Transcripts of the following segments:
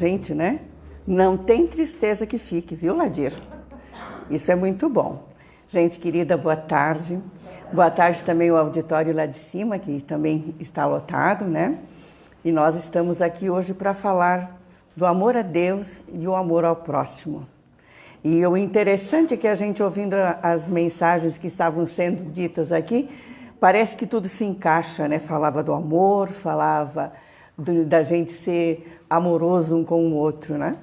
Gente, né? Não tem tristeza que fique, viu, Ladir? Isso é muito bom. Gente querida, boa tarde. Boa tarde também ao auditório lá de cima, que também está lotado, né? E nós estamos aqui hoje para falar do amor a Deus e o amor ao próximo. E o interessante é que a gente, ouvindo as mensagens que estavam sendo ditas aqui, parece que tudo se encaixa, né? Falava do amor, falava da gente ser amoroso um com o outro, né?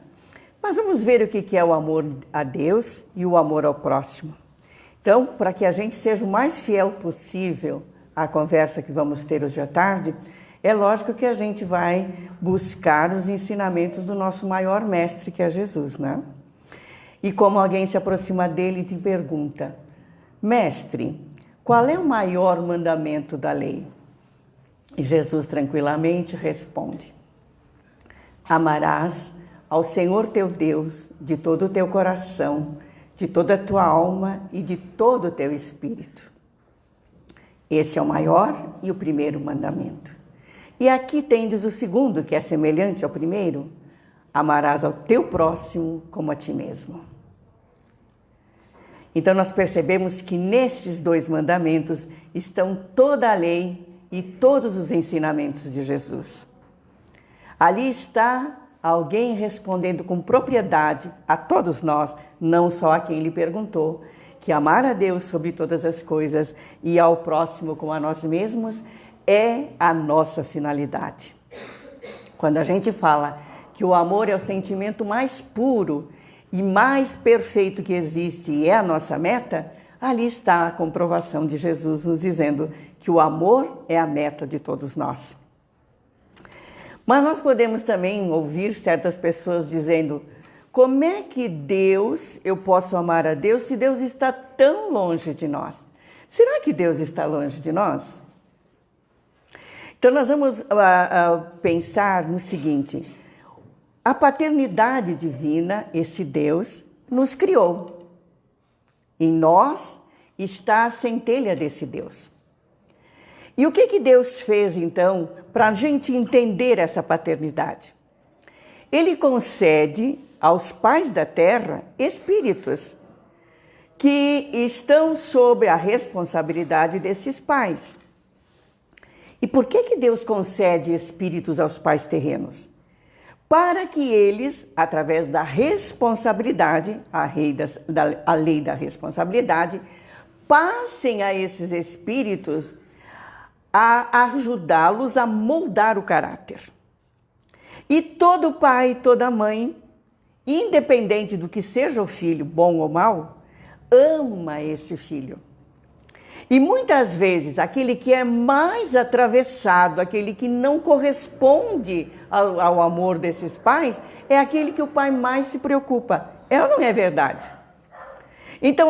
Mas vamos ver o que é o amor a Deus e o amor ao próximo. Então, para que a gente seja o mais fiel possível à conversa que vamos ter hoje à tarde, é lógico que a gente vai buscar os ensinamentos do nosso maior mestre, que é Jesus, né? E como alguém se aproxima dele e te pergunta: mestre, qual é o maior mandamento da lei? E Jesus tranquilamente responde: amarás ao Senhor teu Deus de todo o teu coração, de toda a tua alma e de todo o teu espírito. Esse é o maior e o primeiro mandamento. E aqui tendes o segundo, que é semelhante ao primeiro: amarás ao teu próximo como a ti mesmo. Então nós percebemos que nesses dois mandamentos estão toda a lei e todos os ensinamentos de Jesus. Ali está alguém respondendo com propriedade a todos nós, não só a quem lhe perguntou, que amar a Deus sobre todas as coisas e ao próximo como a nós mesmos é a nossa finalidade. Quando a gente fala que o amor é o sentimento mais puro e mais perfeito que existe e é a nossa meta, ali está a comprovação de Jesus nos dizendo que o amor é a meta de todos nós. Mas nós podemos também ouvir certas pessoas dizendo: como é que eu posso amar a Deus se Deus está tão longe de nós? Será que Deus está longe de nós? Então nós vamos pensar no seguinte: a paternidade divina, esse Deus, nos criou. Em nós está a centelha desse Deus. E o que Deus fez, então, para a gente entender essa paternidade? Ele concede aos pais da terra espíritos que estão sob a responsabilidade desses pais. E por que Deus concede espíritos aos pais terrenos? Para que eles, através da responsabilidade, a lei da responsabilidade, passem a esses espíritos a ajudá-los a moldar o caráter. E todo pai, toda mãe, independente do que seja o filho, bom ou mau, ama esse filho. E muitas vezes aquele que é mais atravessado, aquele que não corresponde ao amor desses pais, é aquele que o pai mais se preocupa. É ou não é verdade? Então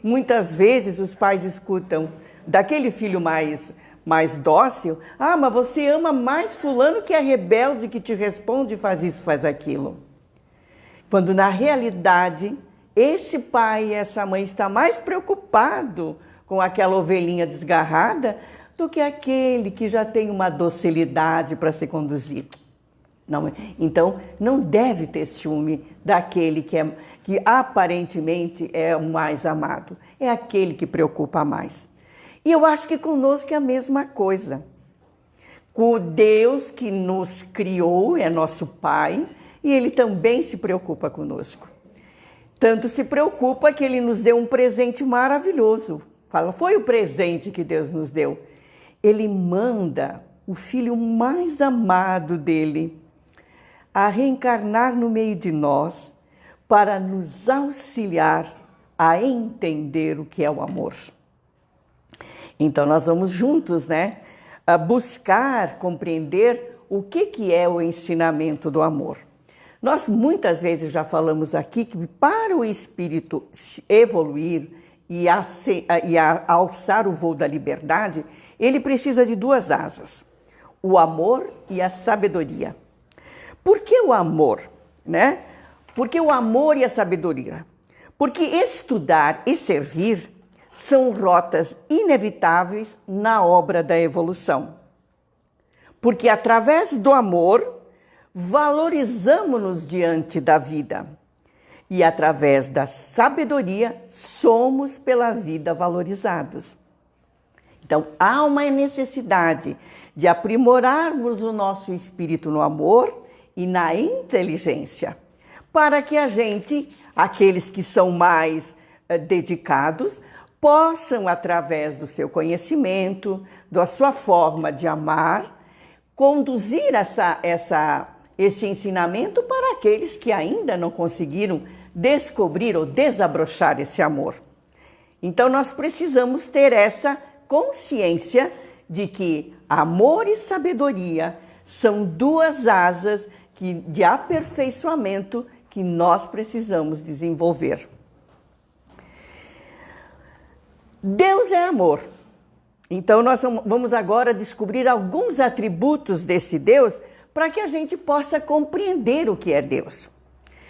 muitas vezes os pais escutam daquele filho mais dócil: ah, mas você ama mais fulano que é rebelde, que te responde, faz isso, faz aquilo. Quando na realidade esse pai e essa mãe está mais preocupado com aquela ovelhinha desgarrada do que aquele que já tem uma docilidade para ser conduzido. Não, então, não deve ter ciúme daquele que aparentemente é o mais amado. É aquele que preocupa mais. E eu acho que conosco é a mesma coisa. O Deus que nos criou é nosso Pai e Ele também se preocupa conosco. Tanto se preocupa que Ele nos deu um presente maravilhoso. Foi o presente que Deus nos deu. Ele manda o Filho mais amado dele a reencarnar no meio de nós para nos auxiliar a entender o que é o amor. Então nós vamos juntos, né, a buscar compreender o que é o ensinamento do amor. Nós muitas vezes já falamos aqui que para o espírito evoluir e alçar o voo da liberdade, ele precisa de duas asas: o amor e a sabedoria. Por que o amor, né? Porque o amor e a sabedoria? Porque estudar e servir são rotas inevitáveis na obra da evolução. Porque através do amor valorizamos-nos diante da vida. E através da sabedoria, somos pela vida valorizados. Então, há uma necessidade de aprimorarmos o nosso espírito no amor e na inteligência, para que a gente, aqueles que são mais dedicados, possam, através do seu conhecimento, da sua forma de amar, conduzir esse ensinamento para aqueles que ainda não conseguiram descobrir ou desabrochar esse amor. Então, nós precisamos ter essa consciência de que amor e sabedoria são duas asas de aperfeiçoamento que nós precisamos desenvolver. Deus é amor. Então, nós vamos agora descobrir alguns atributos desse Deus para que a gente possa compreender o que é Deus.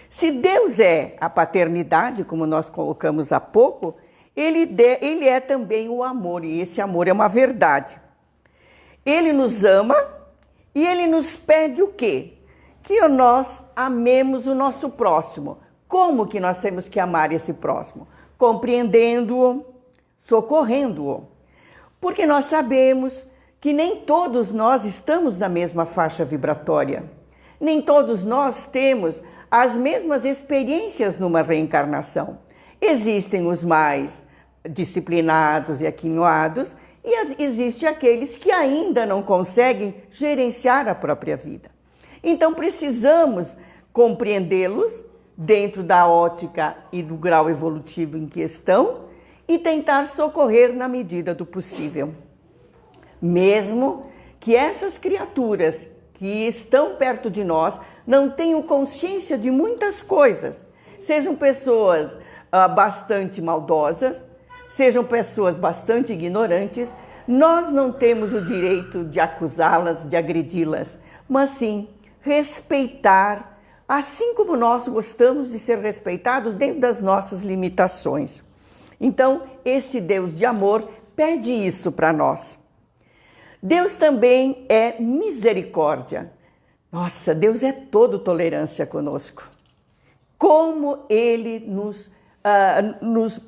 Se Deus é a paternidade, como nós colocamos há pouco, ele é também o amor, e esse amor é uma verdade. Ele nos ama e ele nos pede o quê? Que nós amemos o nosso próximo. Como que nós temos que amar esse próximo? Compreendendo-o, socorrendo-o. Porque nós sabemos que nem todos nós estamos na mesma faixa vibratória. Nem todos nós temos as mesmas experiências numa reencarnação. Existem os mais disciplinados e aquinhoados e existem aqueles que ainda não conseguem gerenciar a própria vida. Então precisamos compreendê-los dentro da ótica e do grau evolutivo em que estão e tentar socorrer na medida do possível. Mesmo que essas criaturas que estão perto de nós não tenham consciência de muitas coisas, sejam pessoas bastante maldosas, sejam pessoas bastante ignorantes, nós não temos o direito de acusá-las, de agredi-las, mas sim respeitar, assim como nós gostamos de ser respeitados dentro das nossas limitações. Então, esse Deus de amor pede isso para nós. Deus também é misericórdia. Nossa, Deus é todo tolerância conosco. Como Ele nos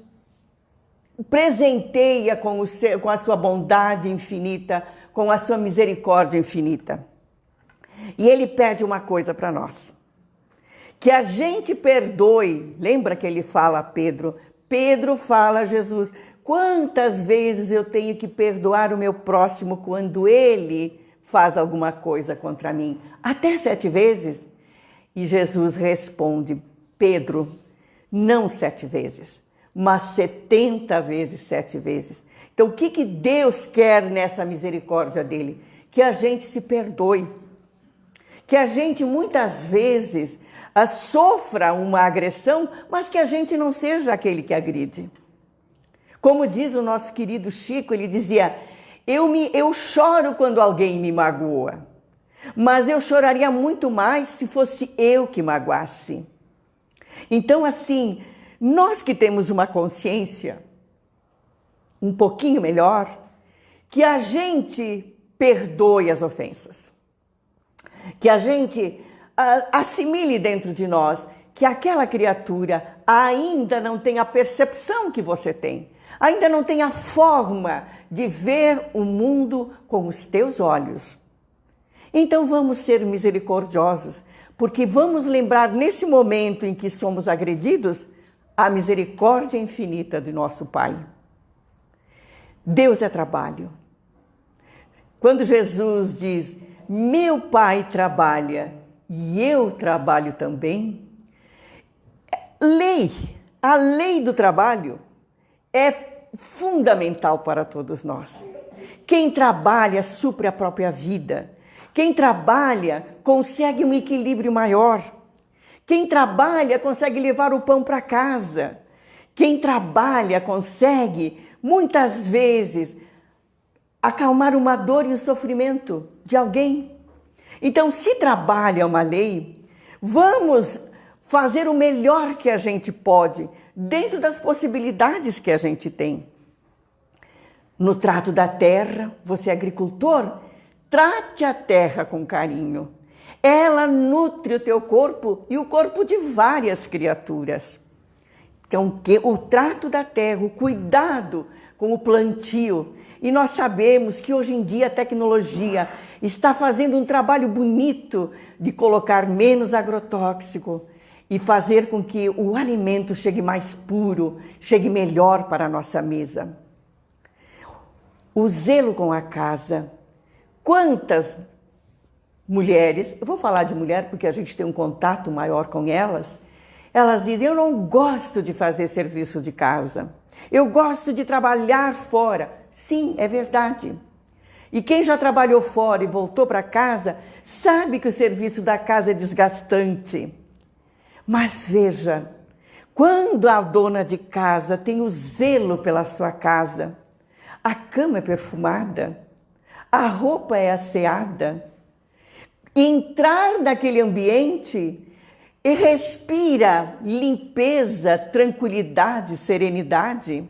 presenteia com a sua bondade infinita, com a sua misericórdia infinita. E Ele pede uma coisa para nós. Que a gente perdoe. Lembra que Ele fala a Pedro? Pedro fala a Jesus: quantas vezes eu tenho que perdoar o meu próximo quando ele faz alguma coisa contra mim? Até 7 vezes? E Jesus responde: Pedro, não 7 vezes, mas 70 vezes 7 vezes. Então, o que Deus quer nessa misericórdia dele? Que a gente se perdoe. Que a gente, muitas vezes, sofra uma agressão, mas que a gente não seja aquele que agride. Como diz o nosso querido Chico, ele dizia: eu choro quando alguém me magoa, mas eu choraria muito mais se fosse eu que magoasse. Então, assim, nós que temos uma consciência um pouquinho melhor, que a gente perdoe as ofensas, que a gente assimile dentro de nós que aquela criatura ainda não tem a percepção que você tem, ainda não tem a forma de ver o mundo com os teus olhos. Então vamos ser misericordiosos, porque vamos lembrar nesse momento em que somos agredidos a misericórdia infinita de nosso Pai. Deus é trabalho. Quando Jesus diz: meu Pai trabalha e eu trabalho também, a lei do trabalho é fundamental para todos nós. Quem trabalha supre a própria vida. Quem trabalha consegue um equilíbrio maior. Quem trabalha consegue levar o pão para casa. Quem trabalha consegue, muitas vezes, acalmar uma dor e um sofrimento de alguém. Então, se trabalho é uma lei, vamos fazer o melhor que a gente pode, dentro das possibilidades que a gente tem. No trato da terra, você é agricultor, trate a terra com carinho. Ela nutre o teu corpo e o corpo de várias criaturas. Então, o trato da terra, o cuidado com o plantio. E nós sabemos que hoje em dia a tecnologia está fazendo um trabalho bonito de colocar menos agrotóxico e fazer com que o alimento chegue mais puro, chegue melhor para a nossa mesa. O zelo com a casa. Quantas mulheres, eu vou falar de mulher porque a gente tem um contato maior com elas, elas dizem, eu não gosto de fazer serviço de casa, eu gosto de trabalhar fora. Sim, é verdade. E quem já trabalhou fora e voltou para casa, sabe que o serviço da casa é desgastante. Mas veja, quando a dona de casa tem o zelo pela sua casa, a cama é perfumada, a roupa é asseada, entrar naquele ambiente e respira limpeza, tranquilidade, serenidade.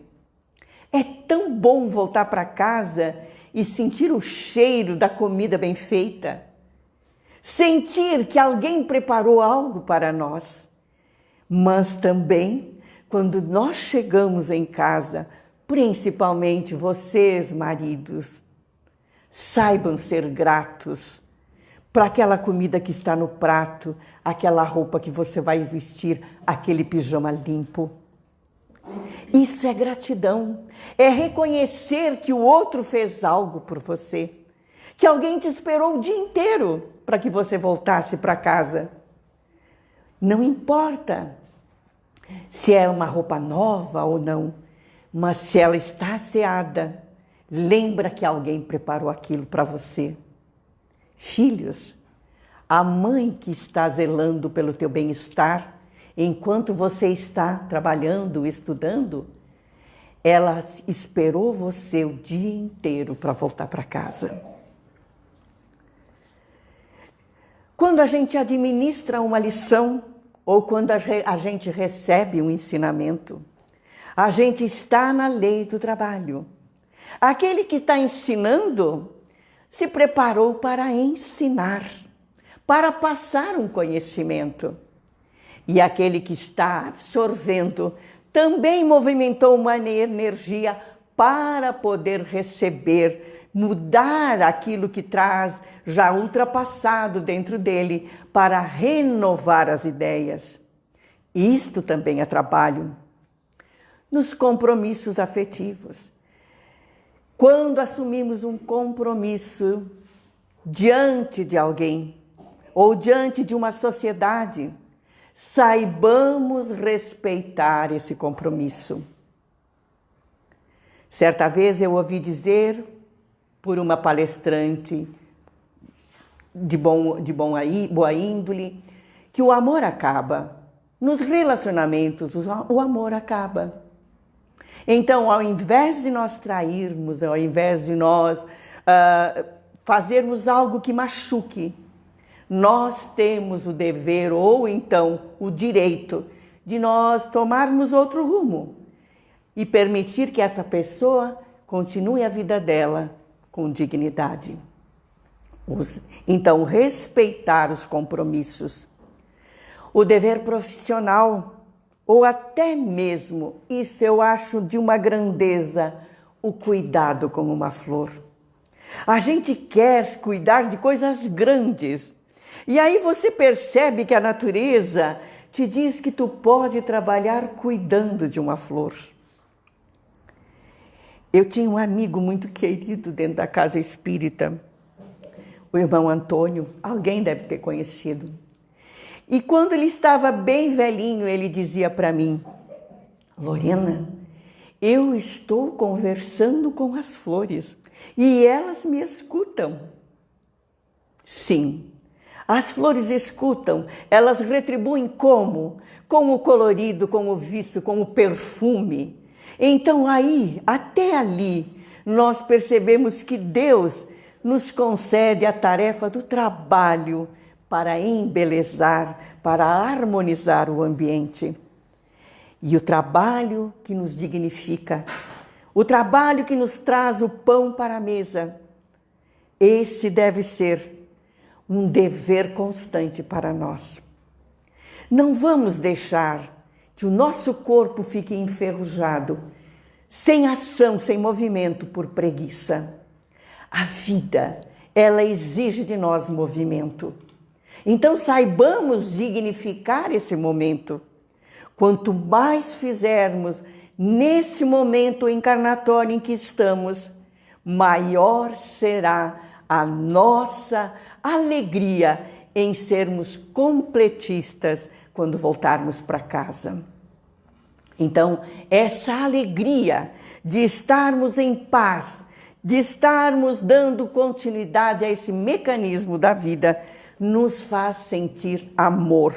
É tão bom voltar para casa e sentir o cheiro da comida bem feita. Sentir que alguém preparou algo para nós. Mas também, quando nós chegamos em casa, principalmente vocês, maridos, saibam ser gratos para aquela comida que está no prato, aquela roupa que você vai vestir, aquele pijama limpo. Isso é gratidão, é reconhecer que o outro fez algo por você, que alguém te esperou o dia inteiro para que você voltasse para casa. Não importa se é uma roupa nova ou não, mas se ela está asseada, lembra que alguém preparou aquilo para você. Filhos, a mãe que está zelando pelo teu bem-estar, enquanto você está trabalhando, estudando, ela esperou você o dia inteiro para voltar para casa. Quando a gente administra uma lição, ou quando a gente recebe um ensinamento, a gente está na lei do trabalho. Aquele que está ensinando se preparou para ensinar, para passar um conhecimento. E aquele que está absorvendo também movimentou uma energia para poder receber, mudar aquilo que traz já ultrapassado dentro dele, para renovar as ideias. Isto também é trabalho. Nos compromissos afetivos. Quando assumimos um compromisso diante de alguém ou diante de uma sociedade, saibamos respeitar esse compromisso. Certa vez eu ouvi dizer por uma palestrante boa índole que o amor acaba. Nos relacionamentos, o amor acaba. Então, ao invés de nós trairmos, ao invés de nós fazermos algo que machuque, nós temos o dever ou então o direito de nós tomarmos outro rumo e permitir que essa pessoa continue a vida dela com dignidade. Então, respeitar os compromissos. O dever profissional, ou até mesmo, isso eu acho de uma grandeza, o cuidado como uma flor. A gente quer cuidar de coisas grandes. E aí você percebe que a natureza te diz que tu pode trabalhar cuidando de uma flor. Eu tinha um amigo muito querido dentro da casa espírita, o irmão Antônio, alguém deve ter conhecido. E quando ele estava bem velhinho, ele dizia para mim, Lorena, eu estou conversando com as flores e elas me escutam. Sim, as flores escutam, elas retribuem como? Com o colorido, com o viço, com o perfume. Então aí, até ali, nós percebemos que Deus nos concede a tarefa do trabalho para embelezar, para harmonizar o ambiente. E o trabalho que nos dignifica, o trabalho que nos traz o pão para a mesa, esse deve ser um dever constante para nós. Não vamos deixar que o nosso corpo fique enferrujado, sem ação, sem movimento, por preguiça. A vida, ela exige de nós movimento. Então saibamos dignificar esse momento. Quanto mais fizermos nesse momento encarnatório em que estamos, maior será a nossa alegria em sermos completistas quando voltarmos para casa. Então, essa alegria de estarmos em paz, de estarmos dando continuidade a esse mecanismo da vida, nos faz sentir amor.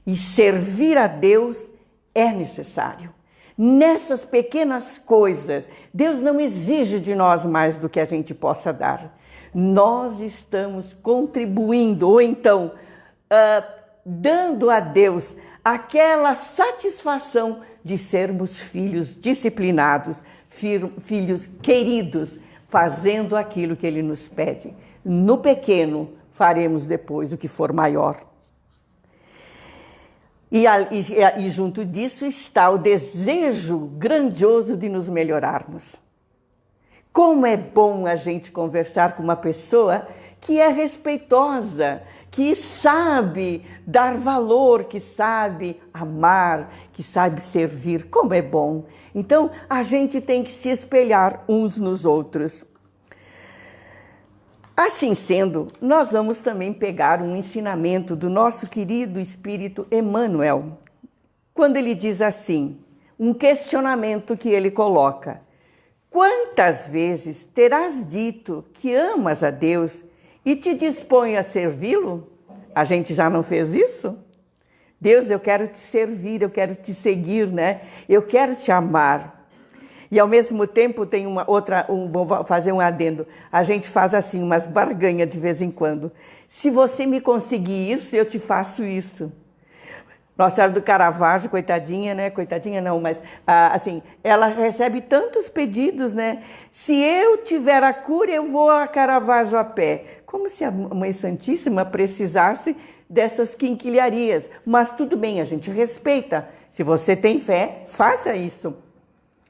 E servir a Deus é necessário. Nessas pequenas coisas, Deus não exige de nós mais do que a gente possa dar. Nós estamos contribuindo, ou então dando a Deus aquela satisfação de sermos filhos disciplinados, filhos queridos, fazendo aquilo que Ele nos pede. No pequeno, faremos depois o que for maior. E junto disso está o desejo grandioso de nos melhorarmos. Como é bom a gente conversar com uma pessoa que é respeitosa, que sabe dar valor, que sabe amar, que sabe servir. Como é bom! Então, a gente tem que se espelhar uns nos outros. Assim sendo, nós vamos também pegar um ensinamento do nosso querido Espírito Emmanuel, quando ele diz assim, um questionamento que ele coloca: quantas vezes terás dito que amas a Deus e te dispõe a servi-lo? A gente já não fez isso? Deus, eu quero te servir, eu quero te seguir, né? Eu quero te amar. E ao mesmo tempo tem vou fazer um adendo. A gente faz assim, umas barganhas de vez em quando. Se você me conseguir isso, eu te faço isso. Nossa Senhora do Caravaggio, coitadinha, né? Coitadinha não, mas assim, ela recebe tantos pedidos, né? Se eu tiver a cura, eu vou a Caravaggio a pé. Como se a Mãe Santíssima precisasse dessas quinquilharias. Mas tudo bem, a gente respeita. Se você tem fé, faça isso.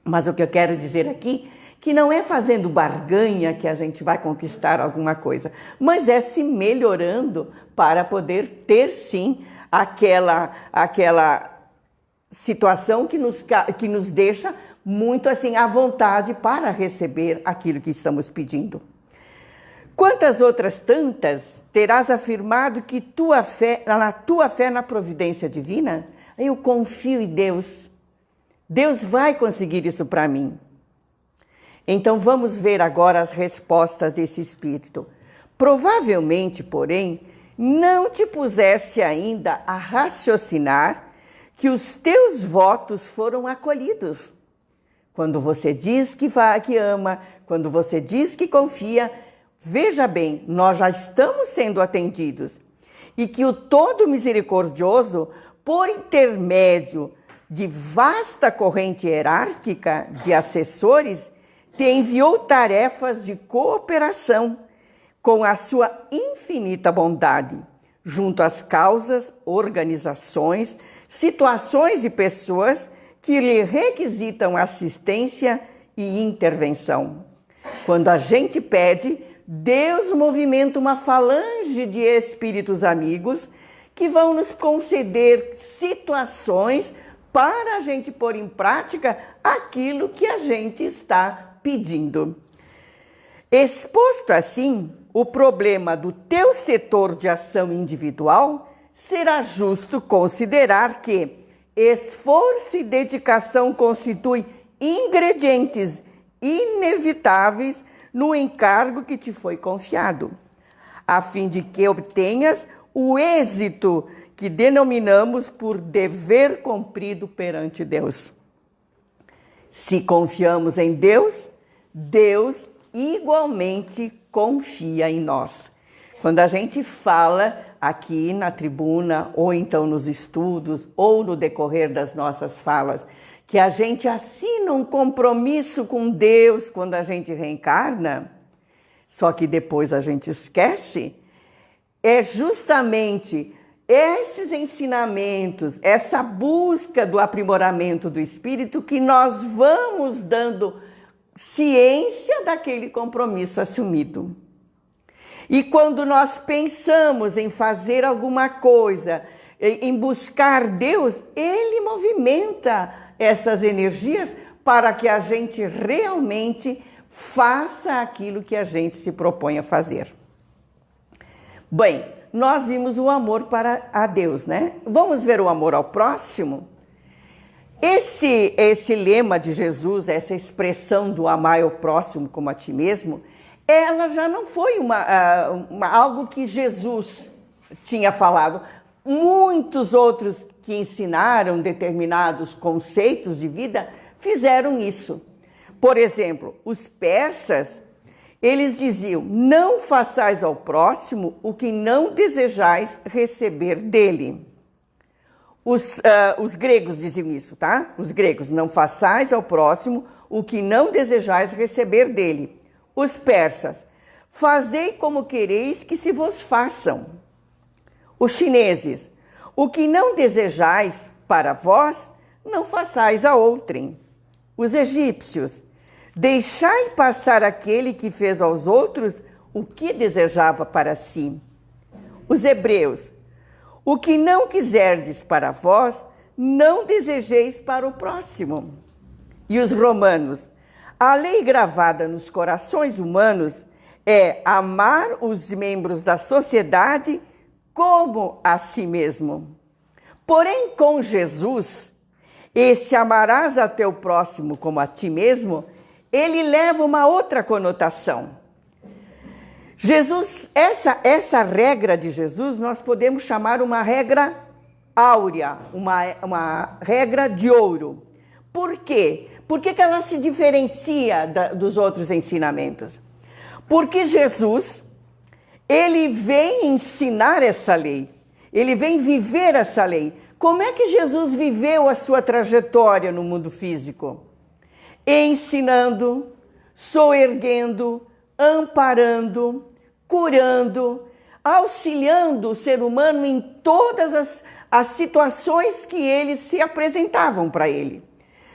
Mas o que eu quero dizer aqui, que não é fazendo barganha que a gente vai conquistar alguma coisa, mas é se melhorando para poder ter, sim, aquela situação que nos deixa muito assim à vontade para receber aquilo que estamos pedindo. Quantas outras tantas terás afirmado que na tua fé na providência divina? Eu confio em Deus. Deus vai conseguir isso para mim. Então vamos ver agora as respostas desse Espírito. Provavelmente, porém, não te puseste ainda a raciocinar que os teus votos foram acolhidos. Quando você diz que ama, quando você diz que confia, veja bem, nós já estamos sendo atendidos. E que o Todo Misericordioso, por intermédio de vasta corrente hierárquica de assessores, te enviou tarefas de cooperação com a sua infinita bondade, junto às causas, organizações, situações e pessoas que lhe requisitam assistência e intervenção. Quando a gente pede, Deus movimenta uma falange de espíritos amigos que vão nos conceder situações para a gente pôr em prática aquilo que a gente está pedindo. Exposto assim, o problema do teu setor de ação individual, será justo considerar que esforço e dedicação constituem ingredientes inevitáveis no encargo que te foi confiado, a fim de que obtenhas o êxito que denominamos por dever cumprido perante Deus. Se confiamos em Deus, Deus igualmente confia em nós. Quando a gente fala aqui na tribuna, ou então nos estudos, ou no decorrer das nossas falas, que a gente assina um compromisso com Deus quando a gente reencarna, só que depois a gente esquece, é justamente esses ensinamentos, essa busca do aprimoramento do espírito que nós vamos dando ciência daquele compromisso assumido. E quando nós pensamos em fazer alguma coisa, em buscar Deus, Ele movimenta essas energias para que a gente realmente faça aquilo que a gente se propõe a fazer. Bem, nós vimos o amor para a Deus, né? Vamos ver o amor ao próximo? Esse lema de Jesus, essa expressão do amar ao próximo como a ti mesmo, ela já não foi algo que Jesus tinha falado. Muitos outros que ensinaram determinados conceitos de vida fizeram isso. Por exemplo, os persas, eles diziam: não façais ao próximo o que não desejais receber dele. Os gregos diziam isso, tá? Os gregos: não façais ao próximo o que não desejais receber dele. Os persas: fazei como quereis que se vos façam. Os chineses: o que não desejais para vós, não façais a outrem. Os egípcios: deixai passar aquele que fez aos outros o que desejava para si. Os hebreus: o que não quiserdes para vós, não desejeis para o próximo. E os romanos: a lei gravada nos corações humanos é amar os membros da sociedade como a si mesmo. Porém, com Jesus, esse amarás a teu próximo como a ti mesmo, ele leva uma outra conotação. Jesus, essa regra de Jesus, nós podemos chamar uma regra áurea, uma regra de ouro. Por quê? Por que ela se diferencia dos outros ensinamentos? Porque Jesus, ele vem ensinar essa lei, ele vem viver essa lei. Como é que Jesus viveu a sua trajetória no mundo físico? Ensinando, soerguendo, amparando, curando, auxiliando o ser humano em todas as situações que eles se apresentavam para ele.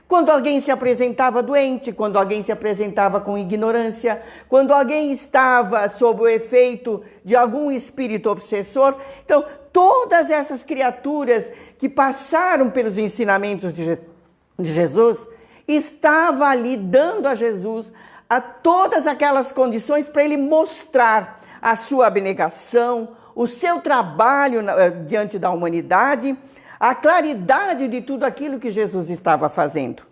Quando alguém se apresentava doente, quando alguém se apresentava com ignorância, quando alguém estava sob o efeito de algum espírito obsessor. Então, todas essas criaturas que passaram pelos ensinamentos de Jesus, estava ali dando a Jesus a todas aquelas condições para ele mostrar a sua abnegação, o seu trabalho diante da humanidade, a claridade de tudo aquilo que Jesus estava fazendo.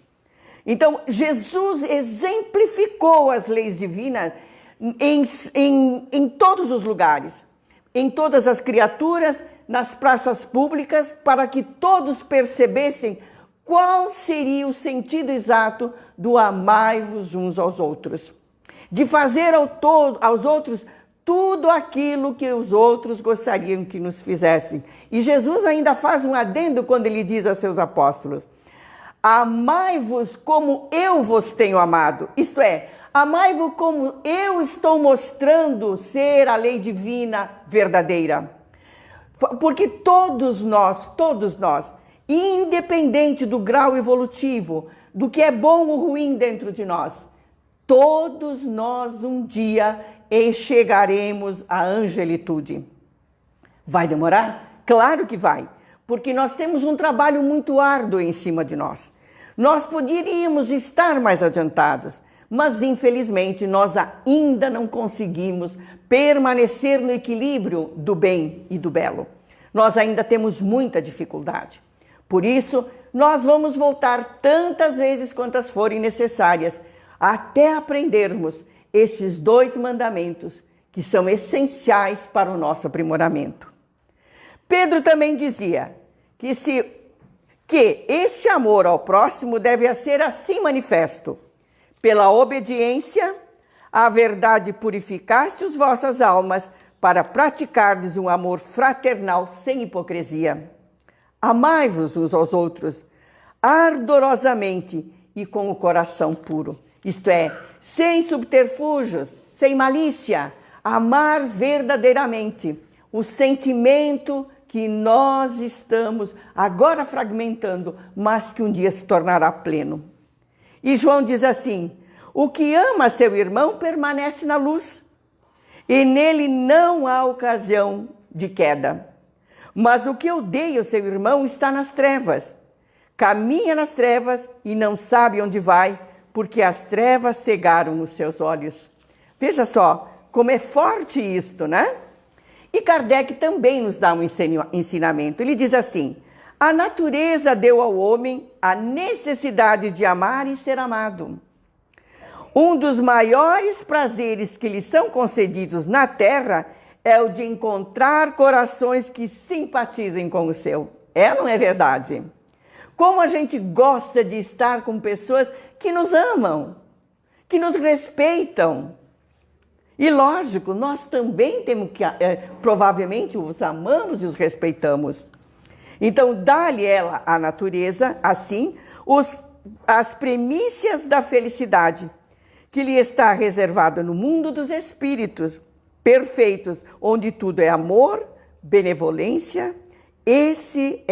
Então, Jesus exemplificou as leis divinas em todos os lugares, em todas as criaturas, nas praças públicas, para que todos percebessem qual seria o sentido exato do amai-vos uns aos outros, de fazer aos outros tudo aquilo que os outros gostariam que nos fizessem. E Jesus ainda faz um adendo quando ele diz aos seus apóstolos: amai-vos como eu vos tenho amado. Isto é, amai-vos como eu estou mostrando ser a lei divina verdadeira. Porque todos nós, independente do grau evolutivo, do que é bom ou ruim dentro de nós, todos nós um dia chegaremos à angelitude. Vai demorar? Claro que vai, porque nós temos um trabalho muito árduo em cima de nós. Nós poderíamos estar mais adiantados, mas infelizmente nós ainda não conseguimos permanecer no equilíbrio do bem e do belo. Nós ainda temos muita dificuldade. Por isso, nós vamos voltar tantas vezes quantas forem necessárias, até aprendermos esses 2 mandamentos que são essenciais para o nosso aprimoramento. Pedro também dizia que esse amor ao próximo deve ser assim manifesto: pela obediência à verdade purificaste as vossas almas para praticardes um amor fraternal sem hipocrisia. Amai-vos uns aos outros ardorosamente e com o coração puro. Isto é, sem subterfúgios, sem malícia, amar verdadeiramente, o sentimento que nós estamos agora fragmentando, mas que um dia se tornará pleno. E João diz assim: o que ama seu irmão permanece na luz, e nele não há ocasião de queda. Mas o que odeia o seu irmão está nas trevas. Caminha nas trevas e não sabe onde vai, porque as trevas cegaram os seus olhos. Veja só como é forte isto, né? E Kardec também nos dá um ensinamento. Ele diz assim: a natureza deu ao homem a necessidade de amar e ser amado. Um dos maiores prazeres que lhe são concedidos na terra é o de encontrar corações que simpatizem com o seu. É ou não é verdade? Como a gente gosta de estar com pessoas que nos amam, que nos respeitam. E lógico, nós também temos que, provavelmente, os amamos e os respeitamos. Então, dá-lhe ela, a natureza, assim, as primícias da felicidade, que lhe está reservada no mundo dos espíritos perfeitos, onde tudo é amor, benevolência. Esse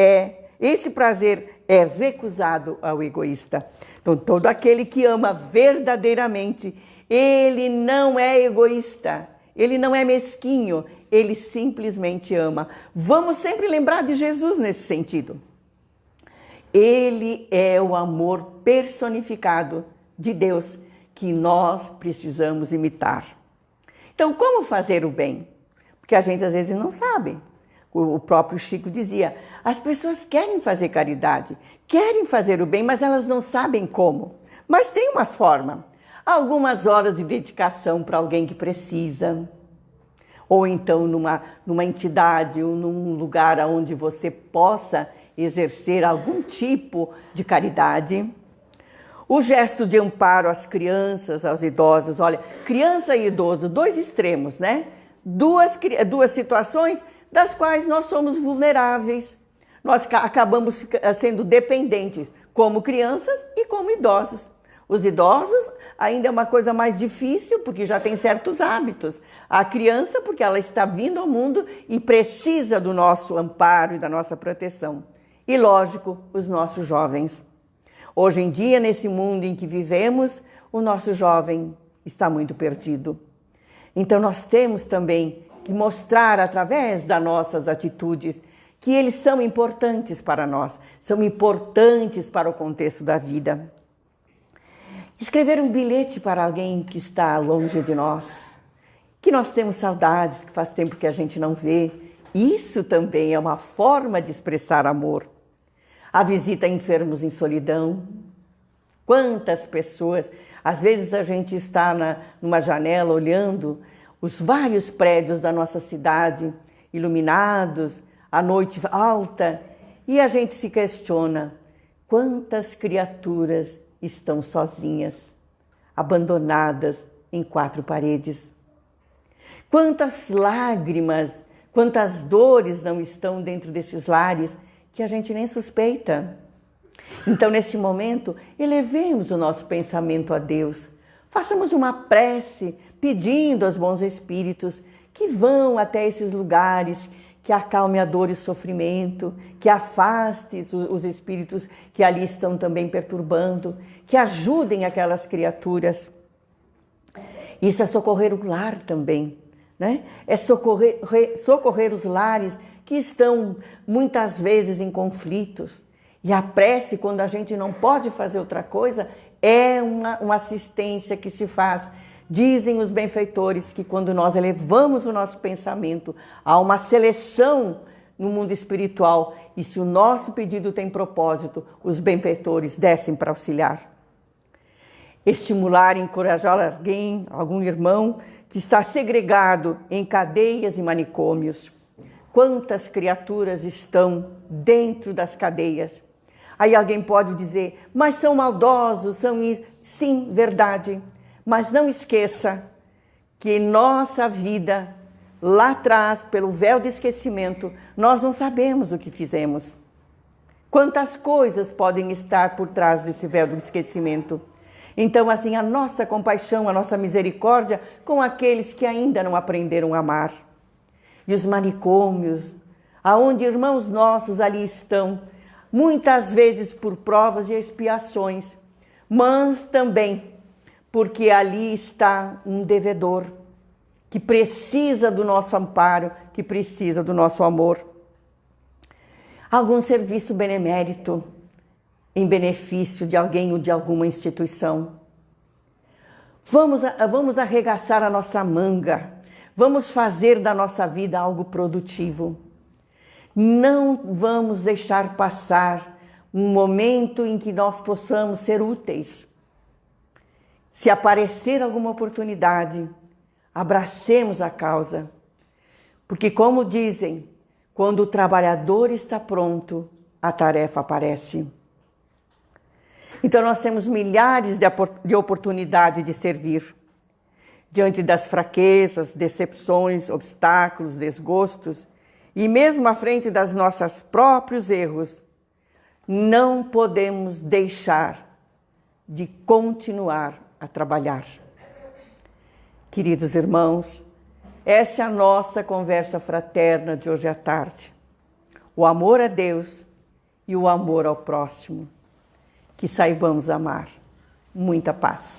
prazer é recusado ao egoísta. Então, todo aquele que ama verdadeiramente, ele não é egoísta, ele não é mesquinho, ele simplesmente ama. Vamos sempre lembrar de Jesus nesse sentido. Ele é o amor personificado de Deus que nós precisamos imitar. Então, como fazer o bem? Porque a gente às vezes não sabe. O próprio Chico dizia: as pessoas querem fazer caridade, querem fazer o bem, mas elas não sabem como. Mas tem uma forma. Algumas horas de dedicação para alguém que precisa. Ou então numa entidade ou num lugar onde você possa exercer algum tipo de caridade. O gesto de amparo às crianças, aos idosos. Olha, criança e idoso, dois extremos, né? Duas situações das quais nós somos vulneráveis. Nós acabamos sendo dependentes, como crianças e como idosos. Os idosos ainda é uma coisa mais difícil, porque já tem certos hábitos. A criança, porque ela está vindo ao mundo e precisa do nosso amparo e da nossa proteção. E, lógico, os nossos jovens. Hoje em dia, nesse mundo em que vivemos, o nosso jovem está muito perdido. Então, nós temos também que mostrar, através das nossas atitudes, que eles são importantes para nós, são importantes para o contexto da vida. Escrever um bilhete para alguém que está longe de nós, que nós temos saudades, que faz tempo que a gente não vê. Isso também é uma forma de expressar amor. A visita a enfermos em solidão. Quantas pessoas, às vezes a gente está numa janela olhando os vários prédios da nossa cidade, iluminados, a noite alta, e a gente se questiona: quantas criaturas estão sozinhas, abandonadas em quatro paredes? Quantas lágrimas, quantas dores não estão dentro desses lares que a gente nem suspeita? Então, nesse momento, elevemos o nosso pensamento a Deus. Façamos uma prece pedindo aos bons espíritos que vão até esses lugares, que acalme a dor e o sofrimento, que afaste os espíritos que ali estão também perturbando, que ajudem aquelas criaturas. Isso é socorrer o lar também, né? É socorrer os lares que estão muitas vezes em conflitos. E a prece, quando a gente não pode fazer outra coisa, é uma assistência que se faz. Dizem os benfeitores que quando nós elevamos o nosso pensamento, há uma seleção no mundo espiritual, e se o nosso pedido tem propósito, os benfeitores descem para auxiliar. Estimular e encorajar algum irmão que está segregado em cadeias e manicômios. Quantas criaturas estão dentro das cadeias? Aí alguém pode dizer: mas são maldosos, são isso. Sim, verdade. Mas não esqueça que nossa vida, lá atrás, pelo véu de esquecimento, nós não sabemos o que fizemos. Quantas coisas podem estar por trás desse véu do esquecimento? Então, assim, a nossa compaixão, a nossa misericórdia com aqueles que ainda não aprenderam a amar. e os manicômios, aonde irmãos nossos ali estão, muitas vezes por provas e expiações, mas também porque ali está um devedor que precisa do nosso amparo, que precisa do nosso amor. Algum serviço benemérito em benefício de alguém ou de alguma instituição. Vamos arregaçar a nossa manga, vamos fazer da nossa vida algo produtivo. Não vamos deixar passar um momento em que nós possamos ser úteis. Se aparecer alguma oportunidade, abracemos a causa. Porque, como dizem, quando o trabalhador está pronto, a tarefa aparece. Então, nós temos milhares de oportunidades de servir. Diante das fraquezas, decepções, obstáculos, desgostos, e mesmo à frente das nossos próprios erros, não podemos deixar de continuar a trabalhar. Queridos irmãos, essa é a nossa conversa fraterna de hoje à tarde. O amor a Deus e o amor ao próximo. Que saibamos amar. Muita paz.